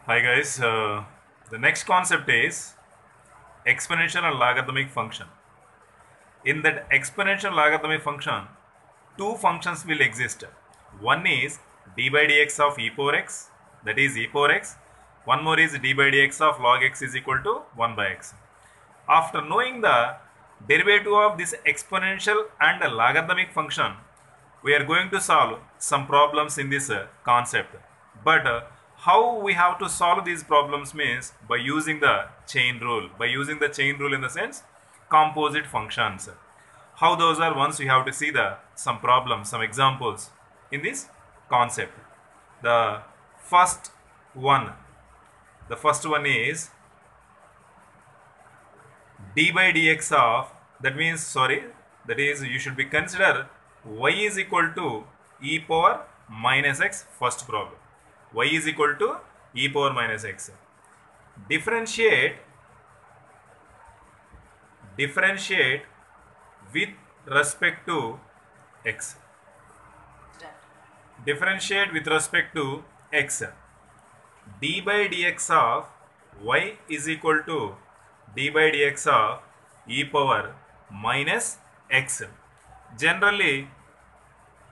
Hi guys, the next concept is exponential and logarithmic function. In that exponential logarithmic function, two functions will exist. One is d by dx of e power x, that is e power x. One more is d by dx of log x is equal to 1 by x. After knowing the derivative of this exponential and logarithmic function, we are going to solve some problems in this concept. But how we have to solve these problems means by using the chain rule. By using the chain rule in the sense composite functions. How those are, once we have to see some problems, some examples in this concept. The first one is d by dx of, that is you should be consider y is equal to e power minus x. First problem, y is equal to e power minus x. Differentiate with respect to x. Differentiate with respect to x. d by dx of y is equal to d by dx of e power minus x. Generally,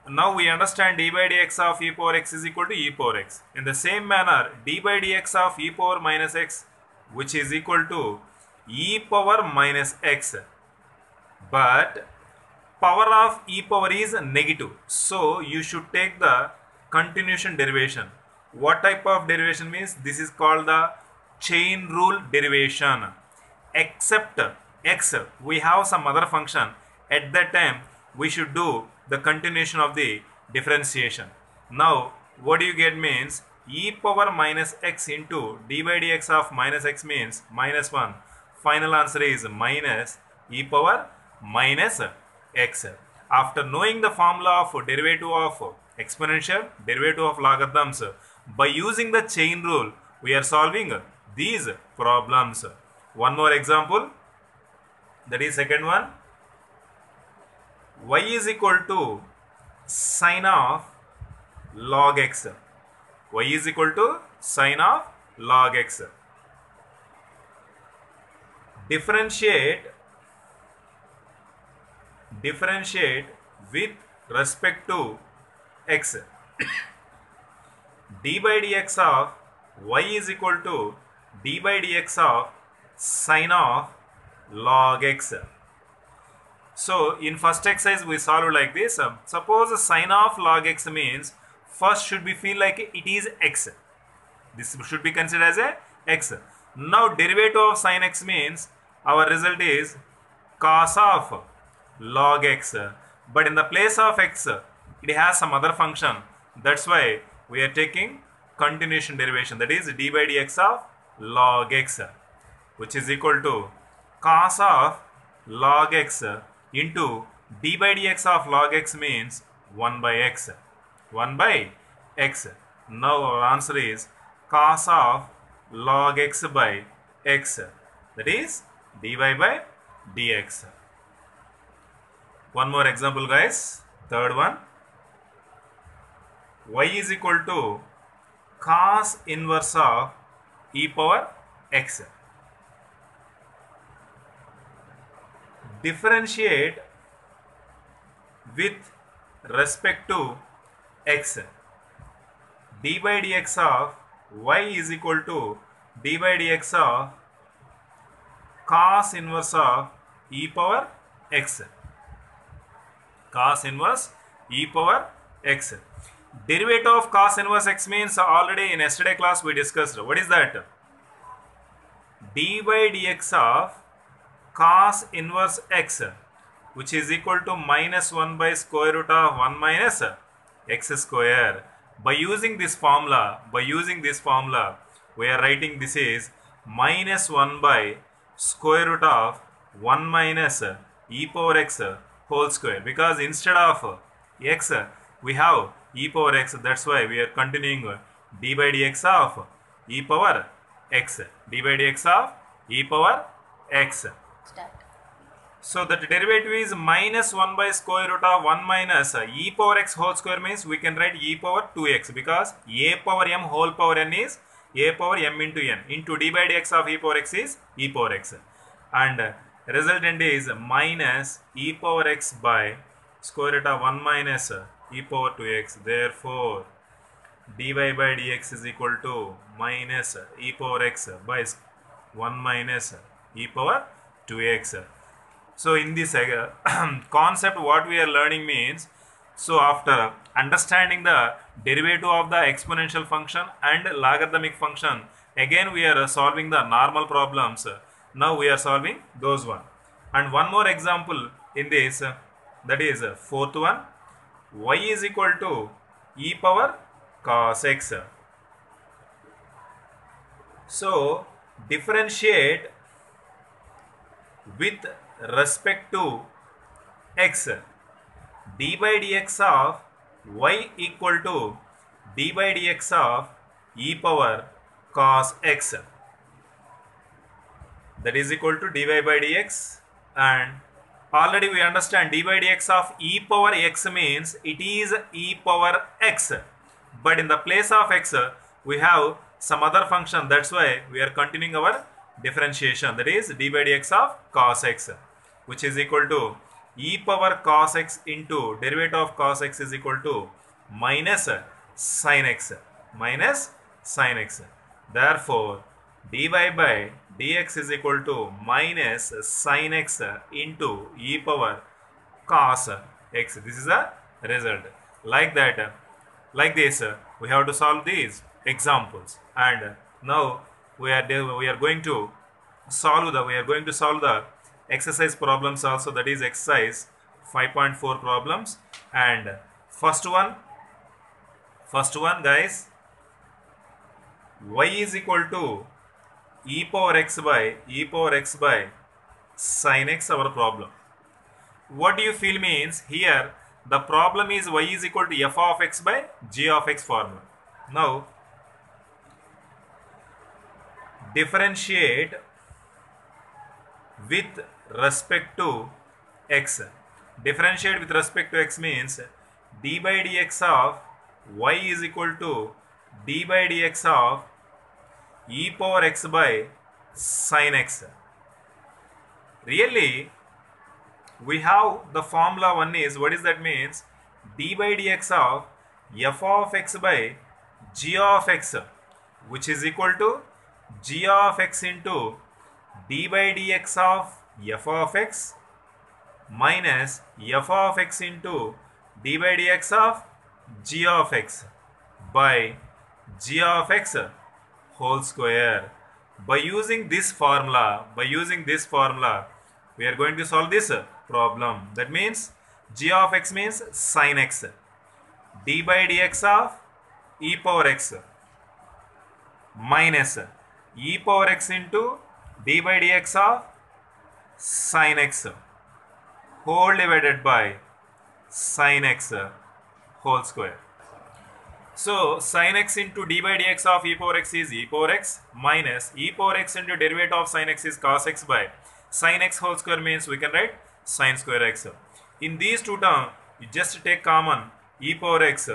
now we understand d by dx of e power x is equal to e power x. In the same manner, d by dx of e power minus x, which is equal to e power minus x. But power of e power is negative. So you should take the continuation derivation. What type of derivation means? This is called the chain rule derivation. Except x, we have some other function. At that time, we should do the continuation of the differentiation. Now, what do you get means e power minus x into d by dx of minus x means minus 1. Final answer is minus e power minus x. After knowing the formula of derivative of exponential, derivative of logarithms, by using the chain rule, we are solving these problems. One more example, that is second one. Y is equal to sine of log x. Y is equal to sine of log x. Differentiate with respect to x. d by dx of y is equal to d by dx of sine of log x. So in first exercise we solve like this. Suppose sine of log x means first should be feel like it is x. This should be considered as a x. Now derivative of sine x means our result is cos of log x. But in the place of x, it has some other function. That's why we are taking continuation derivation. That is d by dx of log x, which is equal to cos of log x into d by dx of log x means 1 by x. 1 by x. Now our answer is cos of log x by x. That is dy by dx. One more example guys. Third one. Y is equal to cos inverse of e power x. Differentiate with respect to x. d by dx of y is equal to d by dx of cos inverse of e power x. Cos inverse e power x. Derivative of cos inverse x means already in yesterday class we discussed. What is that? d by dx of cos inverse x, which is equal to minus 1 by square root of 1 minus x square. By using this formula, we are writing this is minus 1 by square root of 1 minus e power x whole square. Because instead of x, we have e power x. That's why we are continuing d by dx of e power x. d by dx of e power x. Start. So the derivative is minus 1 by square root of 1 minus e power x whole square means we can write e power 2x because a power m whole power n is a power m into n into d by dx of e power x is e power x, and resultant is minus e power x by square root of 1 minus e power 2x. Therefore dy by dx is equal to minus e power x by 1 minus e power 2x. So in this concept, what we are learning means, so after understanding the derivative of the exponential function and logarithmic function, again we are solving the normal problems. Now we are solving those one. And one more example in this, that is fourth one, y is equal to e power cos x. So differentiate with respect to x, d by dx of y equal to d by dx of e power cos x, that is equal to dy by dx. And already we understand d by dx of e power x means it is e power x, but in the place of x we have some other function, that's why we are continuing our differentiation, that is d by dx of cos x, which is equal to e power cos x into derivative of cos x is equal to minus sin x, minus sin x. Therefore dy by dx is equal to minus sin x into e power cos x. This is the result. Like that, like this, we have to solve these examples. And now we are going to solve the exercise problems also, that is exercise 5.4 problems. And first one guys, y is equal to e power x by sin x, our problem. What do you feel means here the problem is y is equal to f of x by g of x formula. Now differentiate with respect to x. Differentiate with respect to x means d by dx of y is equal to d by dx of e power x by sin x. Really we have the formula one is, what is that means, d by dx of f of x by g of x, which is equal to g of x into d by dx of f of x minus f of x into d by dx of g of x by g of x whole square. By using this formula, we are going to solve this problem. That means g of x means sin x, d by dx of e power x minus e power x into d by dx of sin x whole divided by sin x whole square. So sin x into d by dx of e power x is e power x minus e power x into derivative of sin x is cos x by sin x whole square, means we can write sin square x. In these two terms you just take common e power x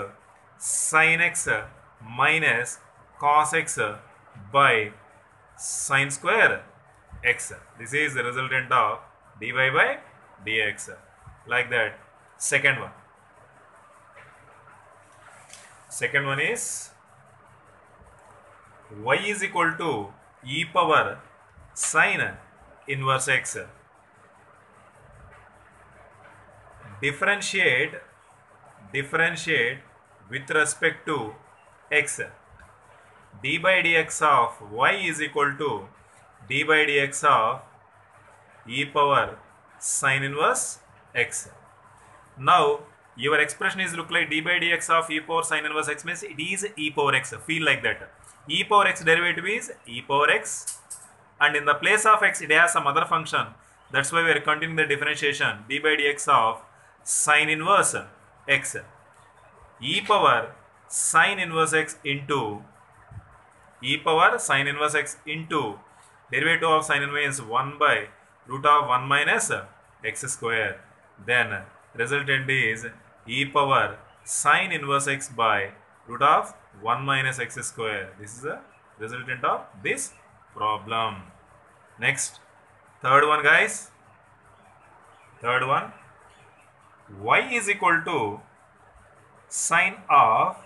sin x minus cos x by sin square x. This is the resultant of dy by dx. Like that. Second one is y is equal to e power sin inverse x. Differentiate with respect to x. d by dx of y is equal to d by dx of e power sin inverse x. Now your expression is look like d by dx of e power sin inverse x means it is e power x. Feel like that. E power x derivative is e power x, and in the place of x it has some other function. That's why we are continuing the differentiation. D by dx of sin inverse x, e power sin inverse x into derivative of sin inverse is 1 by root of 1 minus x square. Then resultant is e power sin inverse x by root of 1 minus x square. This is the resultant of this problem. Next, third one guys. Third one, y is equal to sine of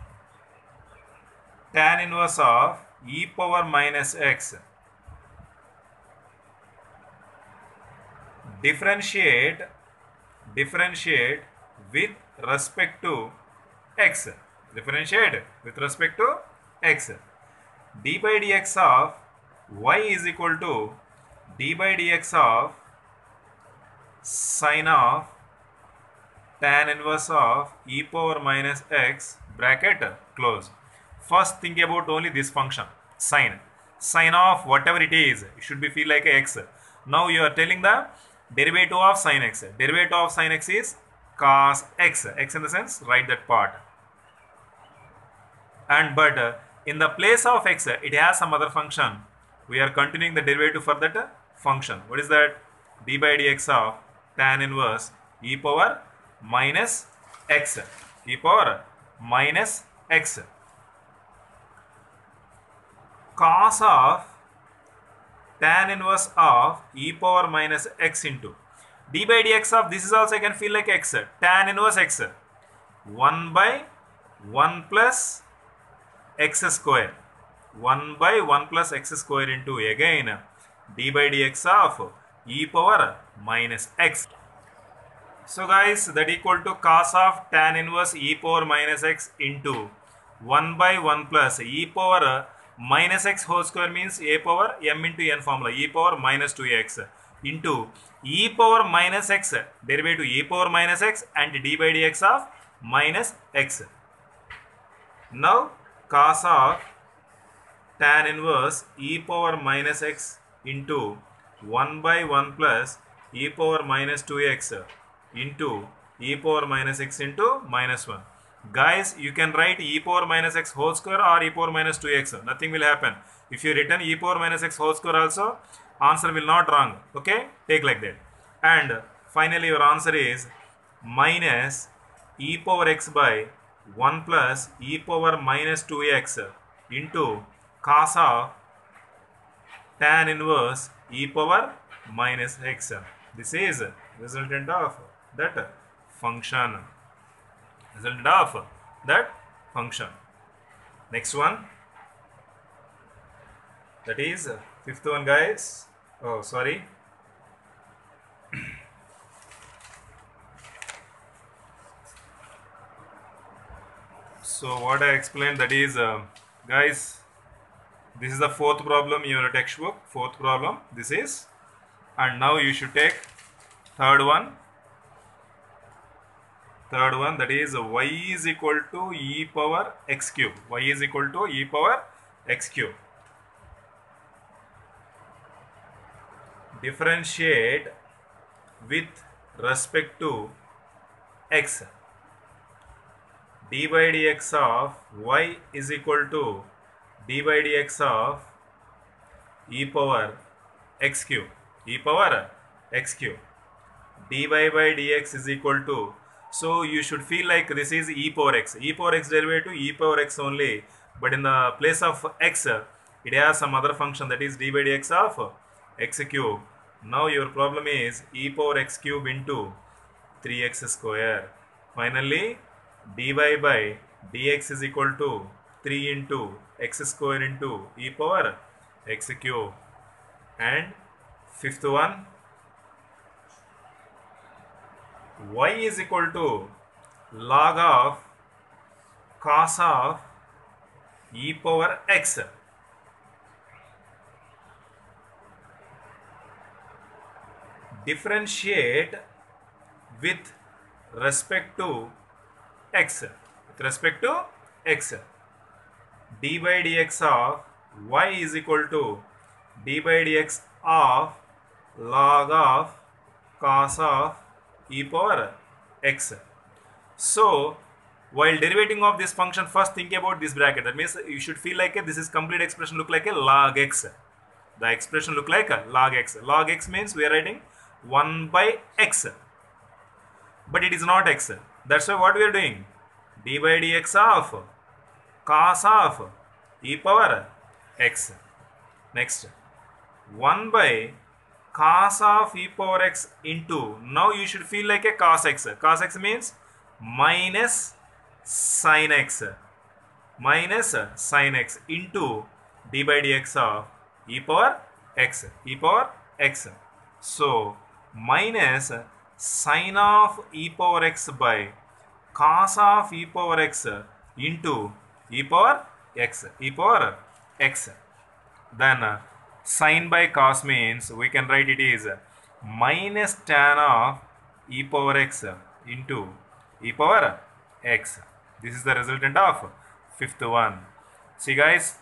tan inverse of e power minus x. Differentiate with respect to x. Differentiate with respect to x. D by dx of y is equal to d by dx of sine of tan inverse of e power minus x bracket close. First think about only this function sine. Sine of whatever it is, it should be feel like a x. Now you are telling the derivative of sine x. Derivative of sine x is cos x. X in the sense, write that part. And but in the place of x, it has some other function. We are continuing the derivative for that function. What is that? D by dx of tan inverse e power minus x. E power minus x. Cos of tan inverse of e power minus x into d by dx of this is also I can feel like x. Tan inverse x. 1 by 1 plus x square. 1 by 1 plus x square into again d by dx of e power minus x. So guys, that equal to cos of tan inverse e power minus x into 1 by 1 plus e power minus x whole square means a power m into n formula e power minus 2x into e power minus x derivative e power minus x and d by dx of minus x. Now cos of tan inverse e power minus x into 1 by 1 plus e power minus 2x into e power minus x into minus 1. Guys, you can write e power minus x whole square or e power minus 2x. Nothing will happen. If you written e power minus x whole square also, answer will not wrong. Okay? Take like that. And finally your answer is minus e power x by 1 plus e power minus 2x into cos of tan inverse e power minus x. This is resultant of that function. Resultant of that function. Next one. That is fifth one guys. Oh sorry. So what I explained, that is guys, this is the fourth problem in your textbook. Fourth problem this is, and now you should take third one. Third one, that is y is equal to e power x cube. Y is equal to e power x cube. Differentiate with respect to x. D by dx of y is equal to d by dx of e power x cube. E power x cube. dy by dx is equal to, so you should feel like this is e power x. E power x derivative e power x only, but in the place of x it has some other function, that is d by dx of x cube. Now your problem is e power x cube into 3x square. Finally dy by dx is equal to 3 into x square into e power x cube. And fifth one, y is equal to log of cos of e power x. Differentiate with respect to x. With respect to x. D by dx of y is equal to d by dx of log of cos of e power x. So while derivating of this function, first think about this bracket. That means you should feel like this is complete expression look like a log x. The expression look like a log x. Log x means we are writing 1 by x, but it is not x. That's why what we are doing, d by dx of cos of e power x. Next, 1 by cos of e power x into, now you should feel like a cos x. Cos x means minus sin x, minus sin x into d by dx of e power x, e power x. So minus sin of e power x by cos of e power x into e power x, e power x. Then sin by cos means we can write it is minus tan of e power x into e power x. This is the resultant of fifth one. See guys,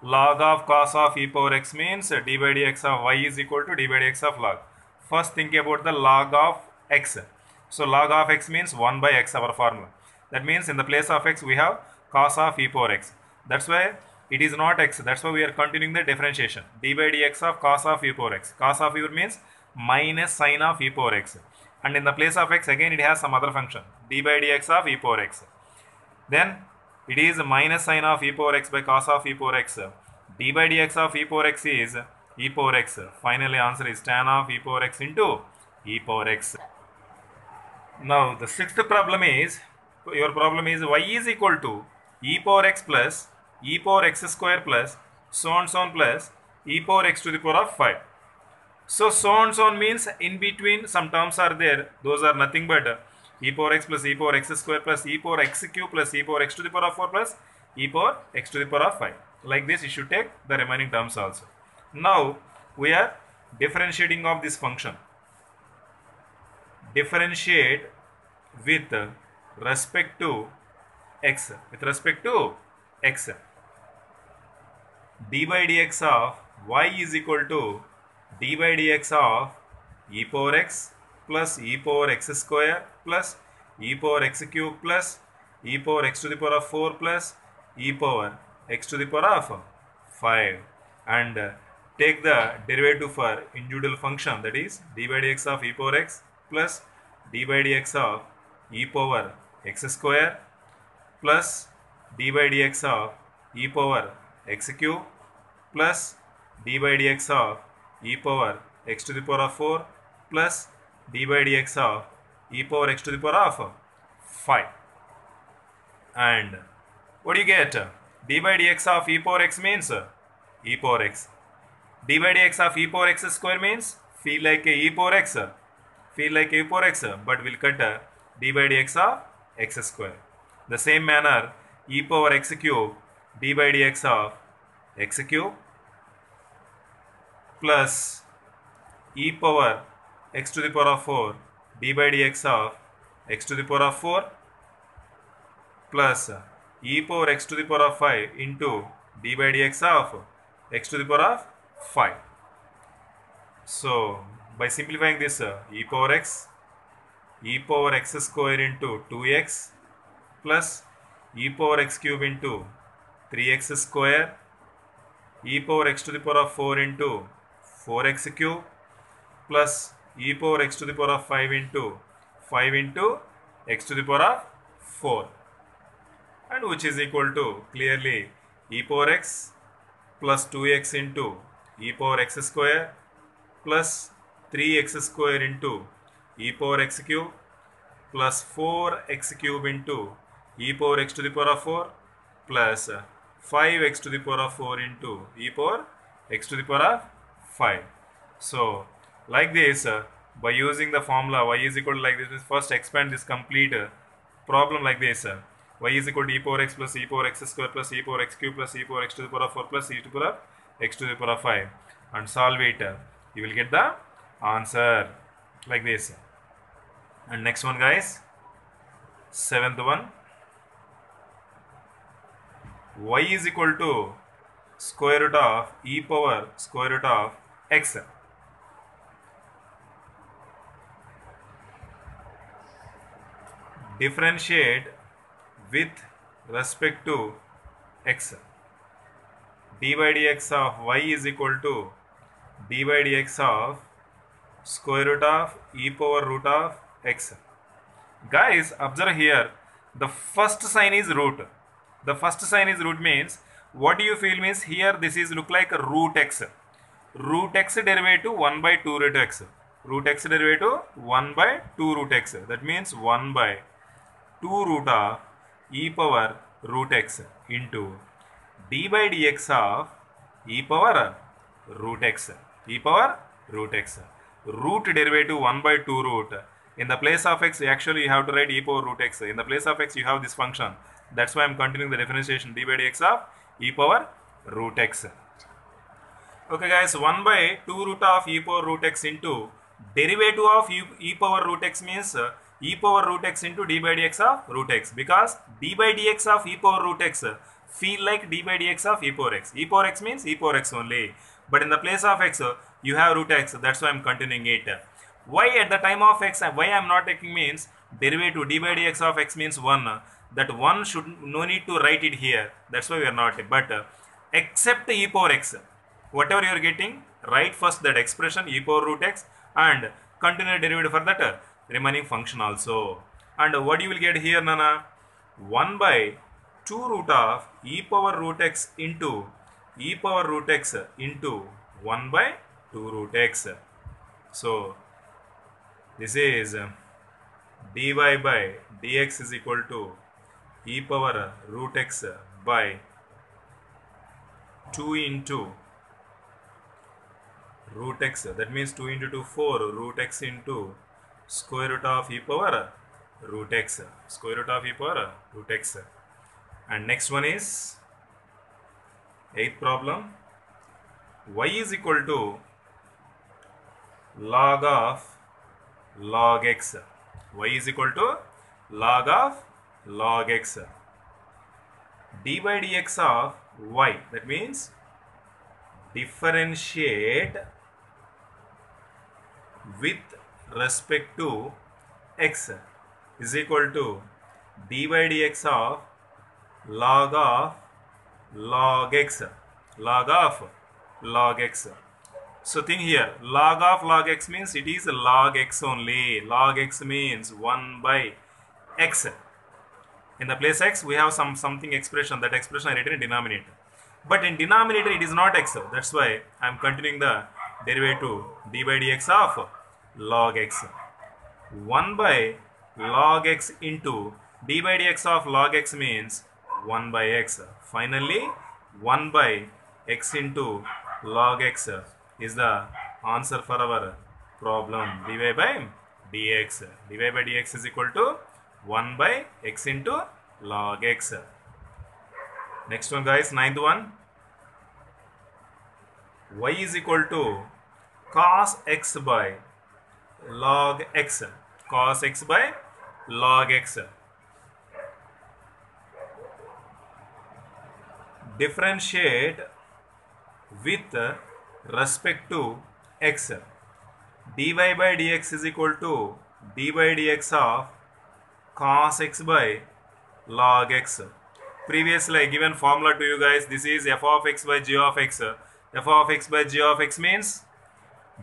log of cos of e power x means d by dx of y is equal to d by dx of log. First think about the log of x. So log of x means 1 by x, our formula. That means in the place of x we have cos of e power x. That's why it is not x. That's why we are continuing the differentiation. D by dx of cos of e power x. Cos of e means minus sin of e power x. And in the place of x again it has some other function. D by dx of e power x. Then it is minus sin of e power x by cos of e power x. D by dx of e power x is e power x. Finally answer is tan of e power x into e power x. Now the sixth problem is, your problem is y is equal to e power x plus e power x square plus so on so on plus e power x to the power of 5. So on so on means in between some terms are there, those are nothing but e power x plus e power x square plus e power x cube plus e power x to the power of 4 plus e power x to the power of 5. Like this you should take the remaining terms also. Now we are differentiating of this function. Differentiate with respect to x, with respect to x. D by dx of y is equal to d by dx of e power x plus e power x square plus e power x cube plus e power x to the power of 4 plus e power x to the power of 5, and take the derivative for individual function, that is d by dx of e power x plus d by dx of e power x square plus d by dx of e power x cube plus d by dx of e power x to the power of 4 plus d by dx of e power x to the power of 5. And what do you get? D by dx of e power x means e power x. D by dx of e power x square means feel like a e power x, feel like a e power x, but we'll cut d by dx of x square. The same manner e power x cube d by dx of x cube plus e power x to the power of 4 d by dx of x to the power of 4 plus e power x to the power of 5 into d by dx of x to the power of 5. So by simplifying this, e power x square into 2x plus e power x cube into 3x square, e power x to the power of 4 into 4x cube plus e power x to the power of 5 into x to the power of 4, and which is equal to clearly e power x plus 2x into e power x square plus 3x square into e power x cube plus 4x cube into e power x to the power of 4 plus 5x to the power of 4 into e power x to the power of 5. So like this, by using the formula y is equal to like this, first expand this complete problem like this. Y is equal to e power x plus e power x square plus e power x cube plus e power x to the power of 4 plus e to the power of x to the power of 5, and solve it. You will get the answer like this. And next one guys, seventh one, y is equal to square root of e power square root of x. Differentiate with respect to x. D by dx of y is equal to d by dx of square root of e power root of x. Guys, observe here, the first sign is root. The first sign is root means what do you feel means here this is look like a root x. Root x derivative 1 by 2 root x. Root x derivative 1 by 2 root x. That means 1 by 2 root of e power root x into d by dx of e power root x. E power root x. Root derivative 1 by 2 root. In the place of x, actually you have to write e power root x. In the place of x, you have this function. That's why I am continuing the differentiation d by dx of e power root x. Okay guys, 1 by 2 root of e power root x into derivative of e power root x means e power root x into d by dx of root x, because d by dx of e power root x feel like d by dx of e power x. E power x means e power x only. But in the place of x, you have root x. That's why I am continuing it. Why at the time of x, why I am not taking means derivative d by dx of x means 1. That 1 should no need to write it here. That's why we are not. But except e power x, whatever you are getting, write first that expression e power root x and continue derivative for that remaining function also. And what you will get here, Nana? 1 by 2 root of e power root x into e power root x into 1 by 2 root x. So this is dy by dx is equal to e power root x by 2 into root x. That means 2 into 2 4 root x into square root of e power root x. Square root of e power root x. And next one is 8th problem. Y is equal to log of log x. Y is equal to log of log x. D by dx of y. That means differentiate with respect to x is equal to d by dx of log x. Log of log x. So think here, log of log x means it is log x only. Log x means 1 by x. In the place x, we have something expression. That expression I written in denominator. But in denominator, it is not x. That's why I am continuing the derivative d by dx of log x. 1 by log x into d by dx of log x means 1 by x. Finally, 1 by x into log x is the answer for our problem. Dy by dx. Dy by dx is equal to 1 by x into log x. Next one guys, 9th one. Y is equal to cos x by log x. Cos x by log x. Differentiate with respect to x. Dy by dx is equal to d by dx of cos x by log x. Previously I given formula to you guys. This is f of x by g of x. F of x by g of x means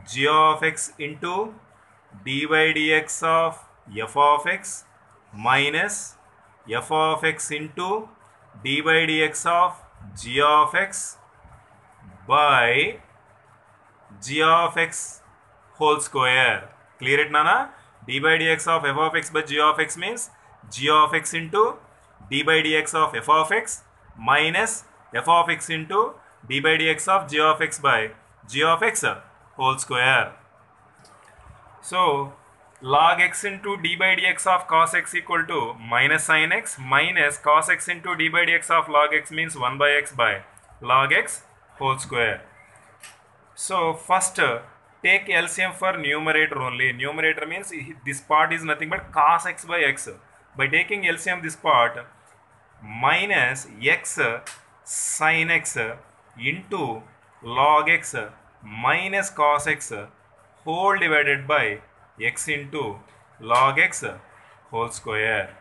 g of x into d by dx of f of x minus f of x into d by dx of g of x by g of x whole square. Clear it, Nana? D by dx of f of x by g of x means g of x into d by dx of f of x minus f of x into d by dx of g of x by g of x whole square. So log x into d by dx of cos x equal to minus sin x minus cos x into d by dx of log x means 1 by x by log x whole square. So first take LCM for numerator only. Numerator means this part is nothing but cos x by x. By taking LCM this part, minus x sin x into log x minus cos x whole divided by x into log x whole square.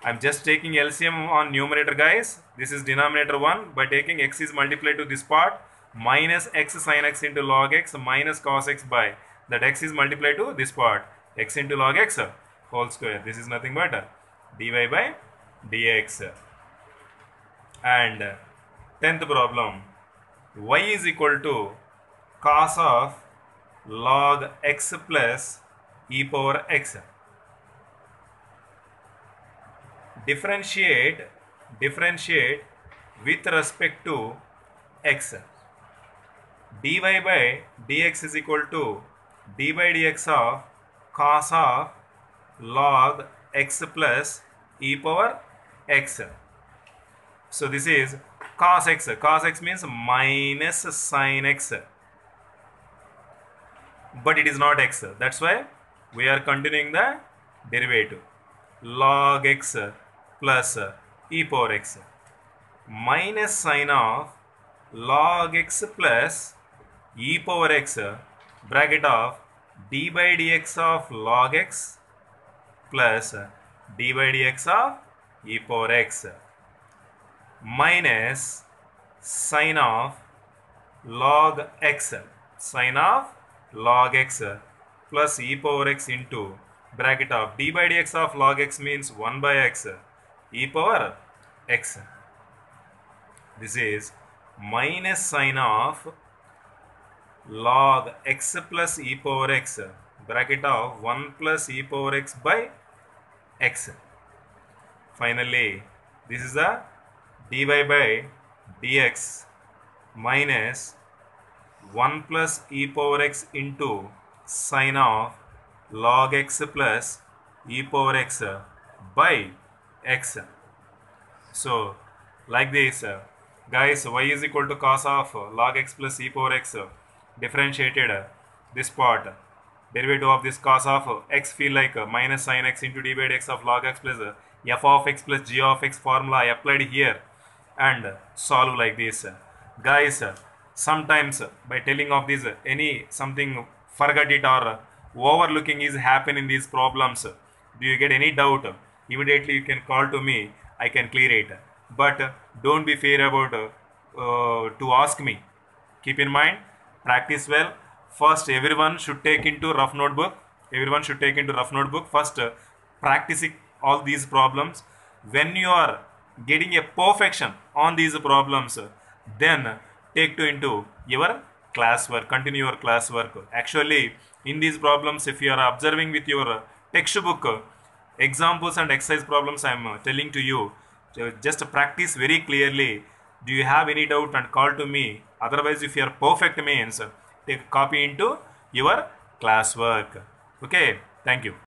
I am just taking LCM on numerator guys. This is denominator 1. By taking x is multiplied to this part, minus x sin x into log x minus cos x by that x is multiplied to this part, x into log x whole square. This is nothing but dy by dx. And 10th problem. Y is equal to cos of log x plus e power x. Differentiate with respect to x. dy by dx is equal to d by dx of cos of log x plus e power x. So this is cos x. Cos x means minus sin x, but it is not x. That's why we are continuing the derivative. Log x plus e power x minus sin of log x plus e power x bracket of d by dx of log x plus d by dx of e power x minus sin of log x plus e power x into bracket of d by dx of log x means 1 by x e power x. This is minus sin of log x plus e power x bracket of 1 plus e power x by x. Finally, this is the dy by dx minus 1 plus e power x into sin of log x plus e power x by x. So like this, guys, y is equal to cos of log x plus e power x. Differentiated this part, derivative of this cos of x feel like minus sin x into d by dx of log x plus f of x plus g of x formula I applied here and solve like this. Guys, sometimes by telling of this any something forget it or overlooking is happen in these problems. Do you get any doubt? Immediately you can call to me, I can clear it. But don't be fear about to ask me. Keep in mind, practice well. First, everyone should take into rough notebook. First, practicing all these problems. When you are getting a perfection on these problems, then take to into your classwork. Continue your classwork. Actually, in these problems, if you are observing with your textbook examples and exercise problems, I am telling to you, just practice very clearly. Do you have any doubt and call to me? Otherwise, if you are perfect means take copy into your classwork. Okay, thank you.